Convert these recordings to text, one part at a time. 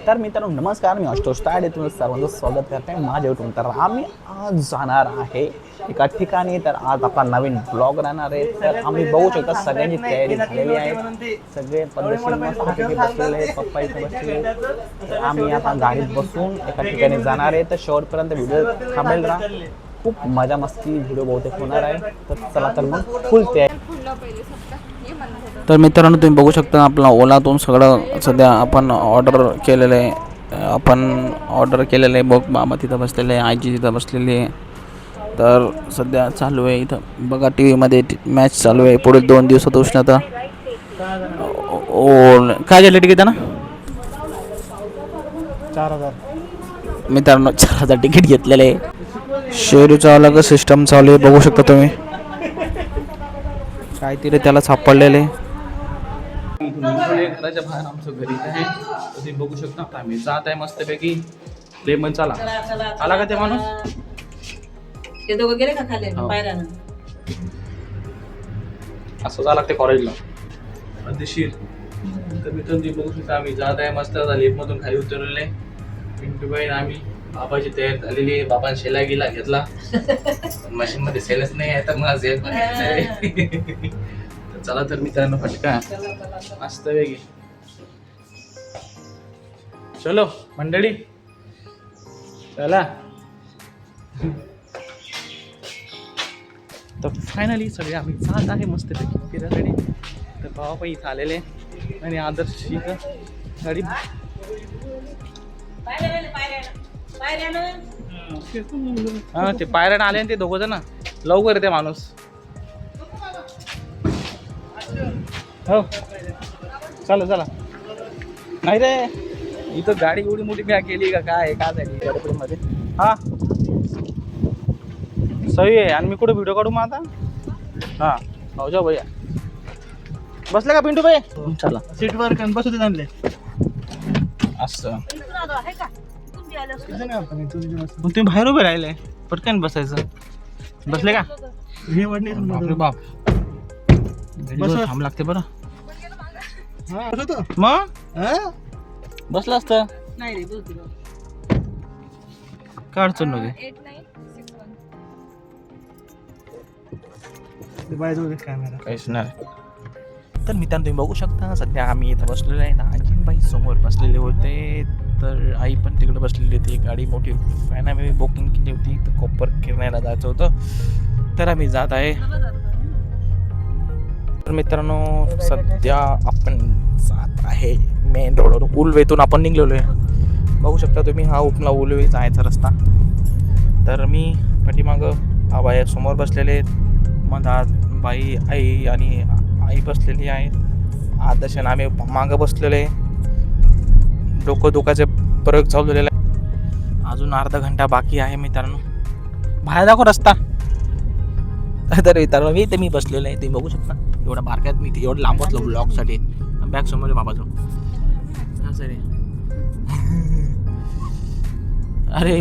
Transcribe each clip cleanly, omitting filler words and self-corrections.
तर मित्रांनो नमस्कार, मी आशुतोष तायडे तुमचं सर्वांचं स्वागत करते माझ्या यूट्यूब. तर आम्ही आज जाणार आहे एका ठिकाणी. तर आज आपला नवीन ब्लॉग राहणार आहे. तर आम्ही बघू शकता सगळ्यांची तयारी झालेली आहे. सगळे पद्धतशीर मस्तपैकी बसलेले आहेत. पप्पा इथे बसले. तर आम्ही आता गाडीत बसून एका ठिकाणी जाणार आहे. तर शेवटपर्यंत व्हिडिओ थांबेल राहा. खूप मजा मस्ती व्हिडिओ बहुतेक होणार आहे. तर चला तर मग फुल तयारी. तर मित्रांनो तुम्ही बघू शकता आपला ओलातून सगळं सध्या आपण ऑर्डर केलेलं आहे. बघ मामा तिथं बसलेले आहे, आजी तिथं बसलेली आहे. तर सध्या चालू आहे इथं बघा टी व्हीमध्ये मॅच चालू आहे. पुढे 2 दिवसात उष्णता. काय झालं तिकीट ना 4000 मित्रांनो 4000 तिकीट घेतलेलं आहे. शेरूचा अलग सिस्टम चालू आहे बघू शकता तुम्ही. काहीतरी त्याला सापडलेले. घराच्या बाहेर आमचं घरी आहे. तुम्ही बघू शकता आम्ही जात आहे मस्तपैकी. लेमन चला आला का ते माणूस ते दोघं गेले का खाली पायऱ्यानं? असं जा लागते कॉलेजला अर्देशीर. तर मित्रांनो तुम्ही बघू शकता आम्ही जात आहे मस्त. लेपमधून खाली उतरलेले पिंटूबाई आम्ही. बाबाची तयारी झालेली आहे. बाबाने शेला गिला घेतला. मशीन मध्ये सेलच नाही आहे तर मला सेल पण चला तर मित्रांनो फटका मस्त वेगळी. चलो मंडळी चला. तर फायनली सगळे आम्ही जात आहे मस्तपैकी फिरायसाठी. तर बाबापाई इथं आलेले आणि आदर्श इथं गाडी हा ते पायऱ्यानं आले ते दोघं जण. लवकर येते माणूस. हो चला चला. नाही रे इथं गाडी एवढी मोठी मी केली का काय झाली गडबडीमध्ये. हा सही आहे. आणि मी कुठे व्हिडिओ काढू मग आता. हा हो जाऊ भैया. बसले का पिंटू भाई? चला सीटवर बसू दे आणले असं. तुम्ही बाहेर उभे राहिले पटकन बसायचं. बसले का? हे वाटले बाप थांब लागते बरं. मग बसलं असतं नाही रे बोलते काय अडचण नव्हती. कॅमेरा काहीच नाही. तर मित्रांनो तुम्ही बघू शकता सध्या आम्ही इथं बसलेलो आहे ना. आजीबाई समोर बसलेले होते. तर आई पण तिकडे बसलेली होती. गाडी मोठी फॅन आम्ही बुकिंग केली होती. तर कोपर किरण्याला जायचं होतं. तर आम्ही जात आहे. तर मित्रांनो सध्या आपण जात आहे मेन रोडवर. उलवेतून आपण निघलेलो आहे बघू शकता तुम्ही. हा उपला उलवे जायचा रस्ता. तर मी पाठीमागं आबाई समोर बसलेले आहेत. मग बाई आई आणि आई बसलेली आहे. आदर्शन आम्ही मागं बसलेले. डोकं दुखाचे प्रयोग चालू झालेला आहे. अजून अर्धा घंटा बाकी आहे मित्रांनो. बाहेर दाखव रस्ता. तर मित्रांनो मी बसलेलो आहे. तुम्ही बघू शकता एवढ्या बारक्यात मी एवढं लांब बसलो ब्लॉगसाठी. बॅग समोर बाबाजवळ असं रे. अरे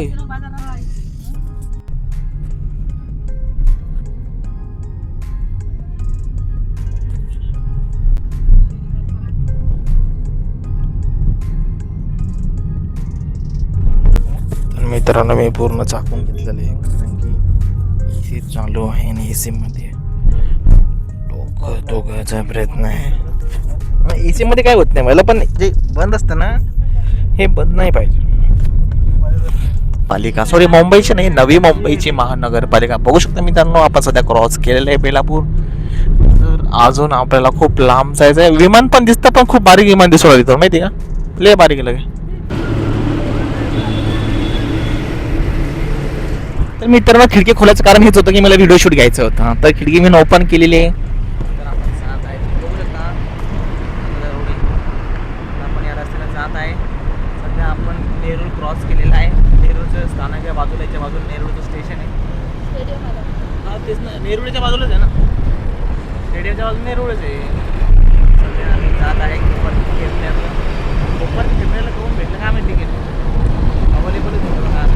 मित्रांनो मी पूर्ण चाकून घेतलेलं आहे कारण की एसी चालू आहे आणि एसी मध्ये डोक्याचा प्रयत्न आहे. एसी मध्ये काय होत नाही मला. पण जे बंद असतं ना हे बंद नाही पाहिजे. पालिका सॉरी मुंबईची नाही नवी मुंबईची महानगरपालिका बघू शकता मित्रांनो. आपण सध्या क्रॉस केलेलं आहे बेलापूर. तर अजून आपल्याला खूप लांब जायचं आहे. विमान पण दिसतं पण खूप बारीक विमान दिसू लागलं तिथं माहिती का. लय बारीक लगे. तर मित्रांनो खिडकी खोलायचं कारण हेच होतं की मला व्हिडिओ शूट घ्यायचं होतं. तर खिडकी मी ओपन केलेली आहे. तर आपण जात आहे बघू शकता. आपण या रस्त्याला जात आहे. सध्या आपण नेरूळ क्रॉस केलेला आहे. नेरूळचं स्थानक आहे बाजूला. याच्या बाजूला नेरूळचं स्टेशन आहे. हा तेच ना नेरूळच्या बाजूलाच आहे ना. स्टेडियमच्या बाजूला नेरूळच आहे. सध्या आम्ही जात आहे कोपर फिरण्याला. कोपर फिरण्याला करून भेटलं काय माहिती तिकीट अवेलेबलच होतं का.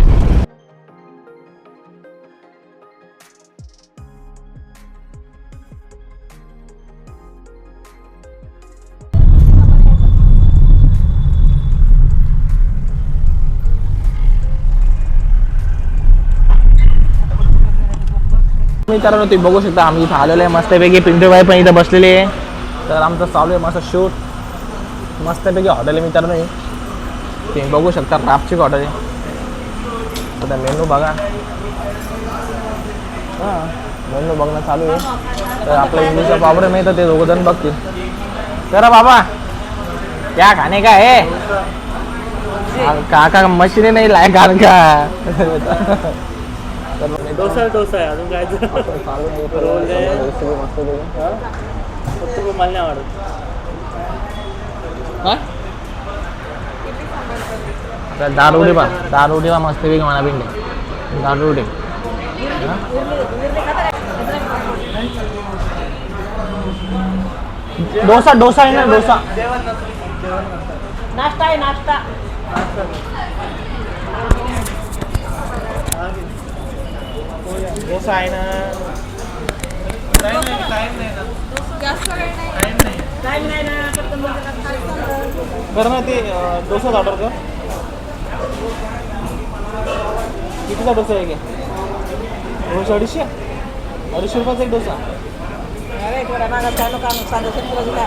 मित्रांनो तुम्ही बघू शकता आम्ही इथं आलेलो आहे मस्तपैकी. पिंटूबाई पण इथं बसलेले आहे. तर आमचं चालू आहे मस्त शूट. मस्तपैकी हॉटेल आहे मित्रांनो हे. तुम्ही बघू शकता रापची हॉटेल आहे. आता मेनू बघा. हां मेनू बघणं चालू आहे. तर आपल्या इंग्लिशचा प्रॉब्लेम आहे तर ते दोघं जण बघतील. करा बाबा क्या खाने का है काका मशीन नाही लायक का. डोसा डोसा आहे अजून काय मला नाही आवडत. दाल रोटी बा मस्त वेग म्हणा पिंडे दाल रोटी. डोसा आहे ना डोसा. नाश्ता आहे नाश्ता. डोसा आहे ना. टाइम नाही ना बरं ना ते डोसाच ऑर्डर कर. कितीचा डोसा आहे की 200-250 रुपयाचा एक डोसा. अरे थोडा मागा चालू का नुकसान तुला दिला.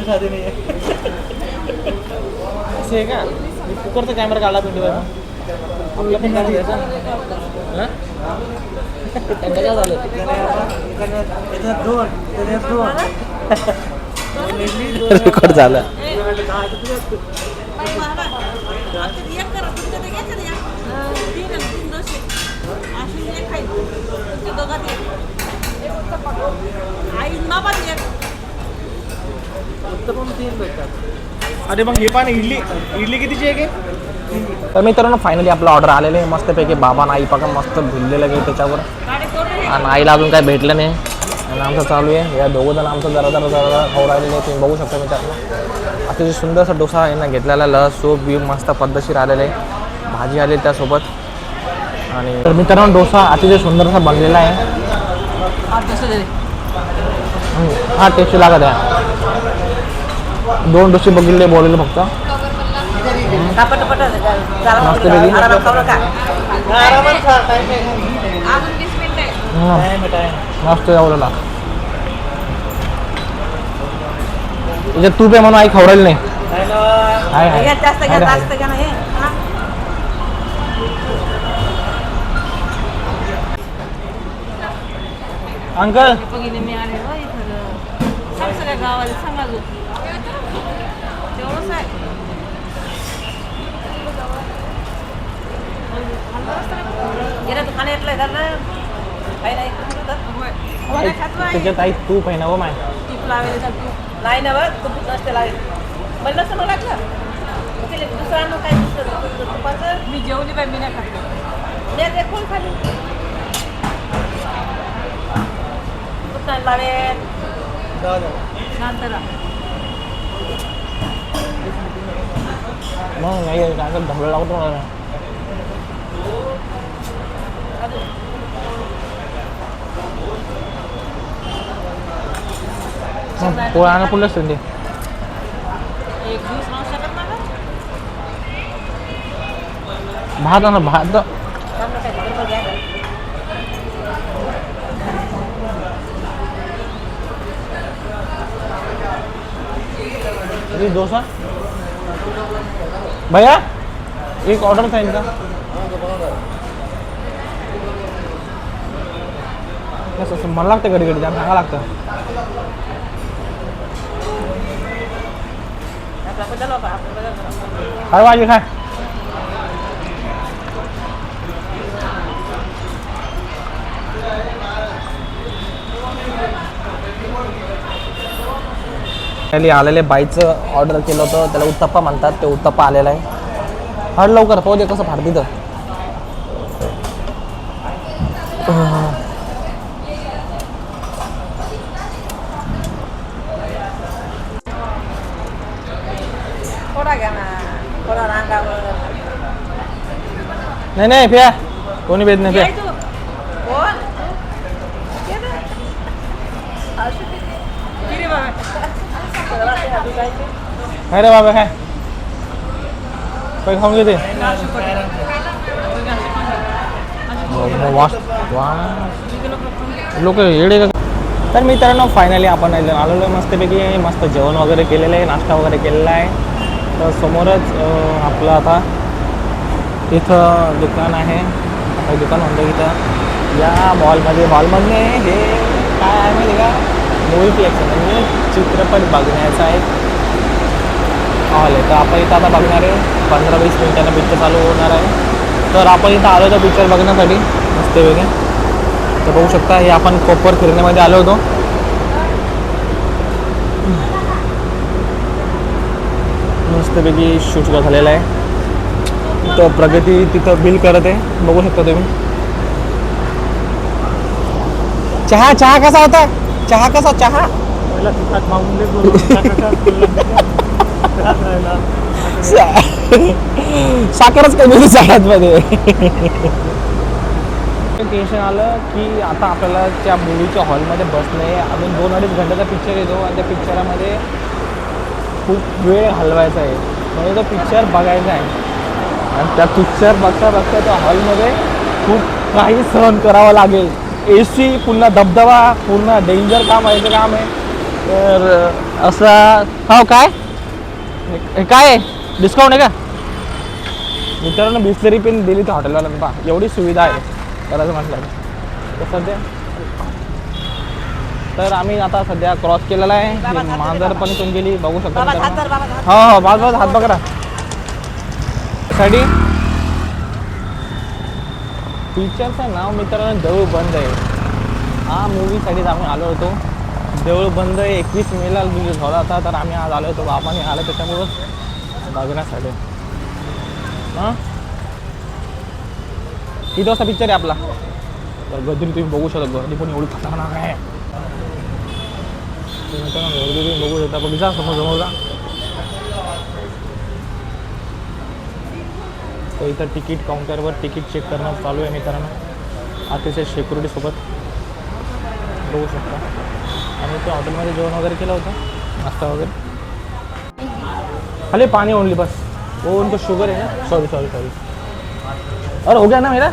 साधे नाही आहे. असं आहे का. मी कुकरचा कॅमेरा काढला पिंटू आपल्या पण काढून घ्यायचा. त्यांचं काय झालं रेकॉर्ड झालं. अरे मग हे पण इडली इडली कितीची आहे की. तर मित्रांनो फायनली आपलं ऑर्डर आलेलं आहे मस्तपैकी. बाबा आई बघा मस्त भिडलेलं आहे त्याच्यावर आणि आईला अजून काही भेटलं नाही. आणि आमचं चालू आहे. या दोघं जण आमचं जरा खाऊ राहिलेलं आहे. तुम्ही बघू शकता मित्रांनो. अतिशय सुंदरसा डोसा आहे ना घेतलेला. लस सूप बी मस्त पद्धतशीर आलेलं आहे. भाजी आली त्यासोबत. आणि तर मित्रांनो डोसा अतिशय सुंदरसा बनलेला आहे. हा टेस्टी लागत आहे. 2 डोसे बघितले बोलले फक्त मस्त एवढं याच्यात तूप आहे म्हणून आई खवरायला नाही. जास्त घ्या जास्त घ्या नाही. अंकल मी आले सगळ्या गावाला सांगा तेवढंच आहे. गेला तू खाणे येतलंय ना काही नाही त्याच्यात आई तूप आहे ना हो माय. तूप लावेल नाही ना बघ तूप नसते लावेल म्हणलं असं लागलं दुसऱ्यांना काय दुसरं तुपाचं. मी जेवली बाई मी नाही खाल्लं नाही कोण खाली तूप नाही लावेल नंतर मग नाही काय ढबळ लावतो मला. पोळ्यानं पुढलं असतं ते. एक दिवस राहू शकत ना भात ना भात. डोसा भैया एक ऑर्डर था इनका. कसं मला लागतं घडी घडी जाम सांगा लागतं. काय वाजे काय आलेले बाईचं ऑर्डर केलं होतं त्याला उत्तप्पा म्हणतात. ते उत्तप्पा आलेला आहे. हड लवकर पाहू दे कसं फाडती तर. थोडा घ्या ना थोडा रांगावर नाही फिया कोणी भेट नाही फिया. काय रे बाबा काय काही खाऊन घेते. वा लोक येडे का? तर मित्रांनो फायनली आपण आलेलो आहे मस्तपैकी, मस्त जेवण वगैरे केलेलं आहे, नाश्ता वगैरे केलेला आहे. तर समोरच आपलं आता इथं दुकान आहे. आता दुकान म्हणतो इथं या मॉलमध्ये हे काय आहे माहिती का, मूवी प्लेक्स म्हणजे चित्रपट बघण्याचा एक हॉल आहे. तर आपण इथं आता बघणार आहे 15-20 मिनिटांना पिक्चर चालू होणार आहे. तर आपण इथं आलो होतो पिक्चर बघण्यासाठी मस्तपैकी. तर बघू शकता हे आपण कोपर फिरण्यामध्ये आलो होतो. मस्तपैकी शूट झालेला आहे. तर प्रगती तिथं बिल करत आहे, बघू शकता तुम्ही. चहा कसा होता? चहा साखरच कमी होती चहामध्ये. टेन्शन आलं की आता आपल्याला त्या मूवीच्या हॉलमध्ये बसणे, अजून 2-2.5 घंट्याचा पिक्चर येतो आणि त्या पिक्चरामध्ये खूप वेळ हलवायचा आहे, म्हणजे तो पिक्चर बघायचा आहे. आणि त्या पिक्चर बघता त्या हॉलमध्ये खूप काही सहन करावं लागेल. AC पुन्हा धबधबा, पूर्ण डेंजर काम आहे तर असा. हो काय आहे डिस्काउंट आहे का मित्रांनो? बिस्लरी पण दिली तर हॉटेलवाला बा, एवढी सुविधा आहे करायचं म्हटलं तर सध्या. तर आम्ही आता सध्या क्रॉस केलेला आहे, मांजर पण इथून गेली बघू शकता. हो बाज हात बघा साठी. पिक्चरचं नाव मित्रांनो देऊळ बंद आहे. हा मूवीसाठीच आम्ही आलो होतो. देऊळ बंद 21 मेला रिलीज झाला होता, तर आम्ही आज आलो होतो. बाबाने आलं त्याच्यामुळं बघण्यासाठी. हां किती वाजता पिक्चर आहे आपला? तर गर्दी तुम्ही बघू शकता, गर्दी पण एवढी खतरनाक आहे. गर्दी तुम्ही बघू शकता, बघा समोर जा. तर इथं तिकीट काउंटरवर तिकीट चेक करणं चालू आहे मित्रांनो, अतिशय सिक्युरिटीसोबत बघू शकता. आणि ते हॉटेलमध्ये जेवण वगैरे केलं होतं, नाश्ता वगैरे. खाली पाणी ओनली बस. वो उनको शुगर है ना. सॉरी अरे हो गया ना मेरा.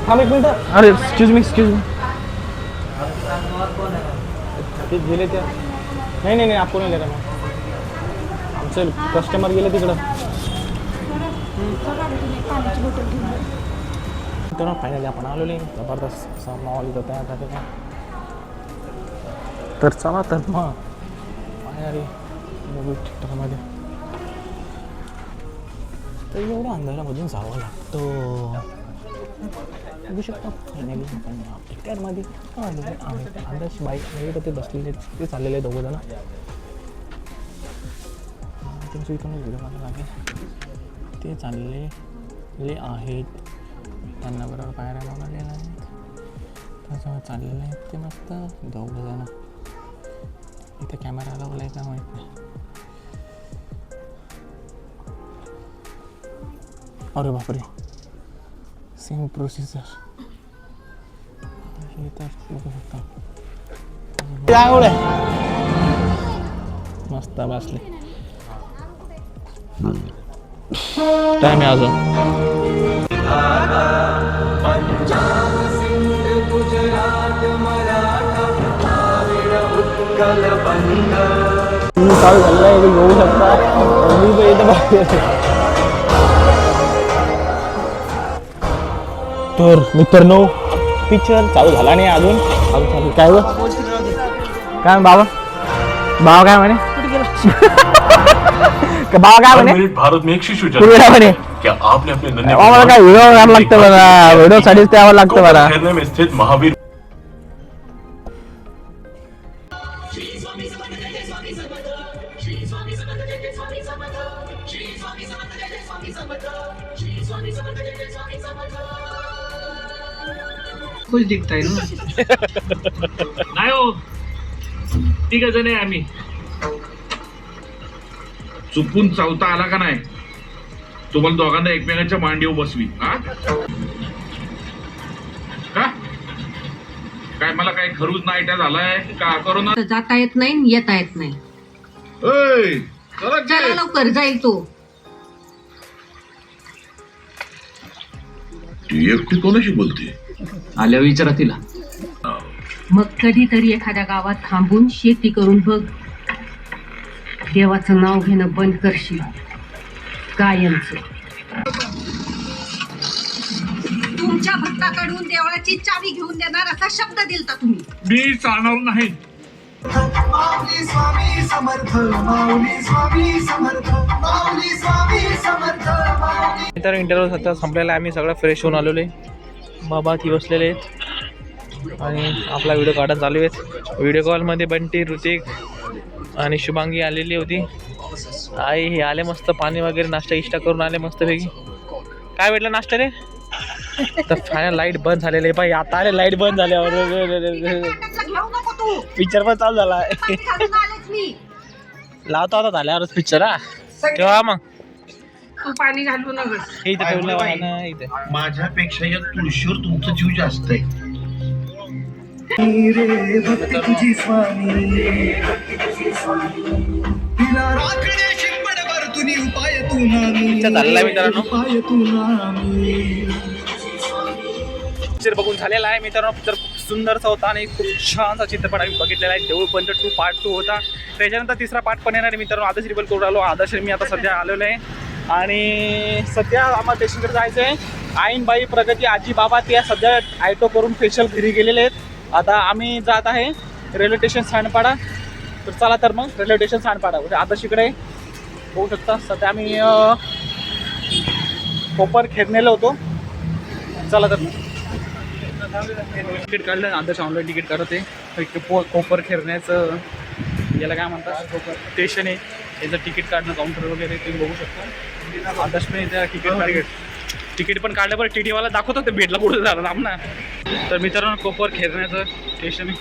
हम 1 मिनट. अरे एक्सक्यूज मी ले लेते हैं. नहीं आपको नहीं ले रहा मैं, आमचे कस्टमर गेले तिकडं. तर फायनली आपण आलेलो आहे जबरदस्त मॉल इथं तयार झालेला आहे. तर चला तर मग फायनली बघू टिकटॉकमध्ये. तर एवढं अंधारामधून जावं लागतं बघू शकता. फायनली आपण टिकटॉकमध्ये आदर्श बाईक आणि तर ते बसलेले ते चाललेले आहे दोघं जण. त्यांचं इथून व्हिडिओ मला लागेल. ते चाललेले आहेत, त्यांना बरोबर पायऱ्या बनवलेल्या आहेत, त्याच्यावर चाललेले आहेत ते मस्त दोघं जण. इथे कॅमेरा लावला आहे का माहीत नाही. अरे बापरे सेम प्रोसिजर हे तर बघू शकता. मस्त बसले टाइम आहे अजून. चालू झालेला आहे बघू शकता. मी पण इथं बाहेर. तर मित्रांनो पिक्चर चालू झाला नाही अजून. चालू काय काय बाबा काय म्हणे बाबा काय म्हणे भारत में एक शिशु म्हणे क्या आपने अपने नन्हे आम्हाला काय व्हिडिओ करायला लागतं बघा, व्हिडिओ साठीच त्यावर लागतं बघा. ठहरने में स्थित महावीर खुश दिखताय ना. नाही हो, तिघ जण आहे आम्ही. चुकून चावता आला का नाही तुम्हाला दोघांना एकमेकांच्या मांडीवर बसवी. हा का काय मला काय खरूच नाही त्या झालाय का करोना? जाता येत नाही येता येत नाही. चला लवकर जाईल तो. ती एकटी कोणाशी बोलते? आल्यावर विचारा तिला. मग कधीतरी एखाद्या गावात थांबून शेती करून बघ. देवाचं नाव घेणं बंद करशील कायमचं. तुमच्या भक्ताकडून देवळाची चावी घेऊन देणार असा शब्द दिलता तुम्ही. मी चालणार नाही. माऊली स्वामी समर्थ, माऊली स्वामी समर्थ, माऊली स्वामी समर्थ, माऊली. तर इंटरव्ह्यू आता संपलेला आहे. आम्ही सगळं फ्रेश होऊन आलेलो आहे. बाबा ती बसलेले आहेत आणि आपला व्हिडिओ काढत चालू आहेत. व्हिडिओ कॉलमध्ये बंटी, ऋतिक आणि शुभांगी आलेली होती. आई हे आले मस्त पाणी वगैरे नाश्ता इष्टा करून आले मस्तपैकी. काय भेटलं नाश्ता रे? तर फायनल लाईट बंद झालेली आहे. पाहिजे आता आले लाईट बंद झाल्यावर घेऊ नको तू. पिक्चर पण चालू झाला आहे. पाणी घालून आलेच मी. लावतो आता झाल्यावरच पिक्चर. हा तेव्हा मग तू पाणी घालू नको. हे इथे ठेवलं आहे ना इथे. माझ्यापेक्षा या तुळशीवर तुमचं जीव जास्त आहे. रे भक्ती तुझी स्वामी, तिला राखणे शिंपडभर तुनी उपाय तू नामी, चाललाय मित्रांनो. उपाय तू नामी. पिक्चर बघून झालेला आहे मित्रांनो. पिक्चर खूप सुंदरचा होता आणि खूप छानसा चित्रपट आम्ही बघितलेला आहे. देऊळ पण 2 पार्ट 2 होता. त्याच्यानंतर तिसरा पार्ट पण येणार आहे मित्रांनो. आदर्श रिबल करून आलो. आदर्श मी आता सध्या आलेलो आहे आणि सध्या आम्हाला स्टेशनकडे जायचं आहे. आईनबाई, प्रगती, आजी, बाबा ते सध्या ॲटो करून स्पेशल घरी गेलेले आहेत. आता आम्ही जात आहे रेल्वे स्टेशन सांडपाडा. तर चला तर मग रेल्वे स्टेशन सांडपाडा म्हणजे आदर्शीकडे होऊ शकता. सध्या आम्ही कोपर खेळलेलो होतो. चला तर तिकीट काढलं. आदर्श ऑनलाईन तिकीट काढत आहे. कोपर खेळण्याचं याला काय म्हणतात स्टेशन आहे. याचं तिकीट काढणं काउंटर वगैरे तुम्ही बघू शकता. आदर्श पण इथे तिकीट पण काढलं. बरं टी टीवाला दाखवतो ते भेटला कुठं झालं लांब ना. तर मित्रांनो कोपर खेळण्याचं स्टेशन आहे.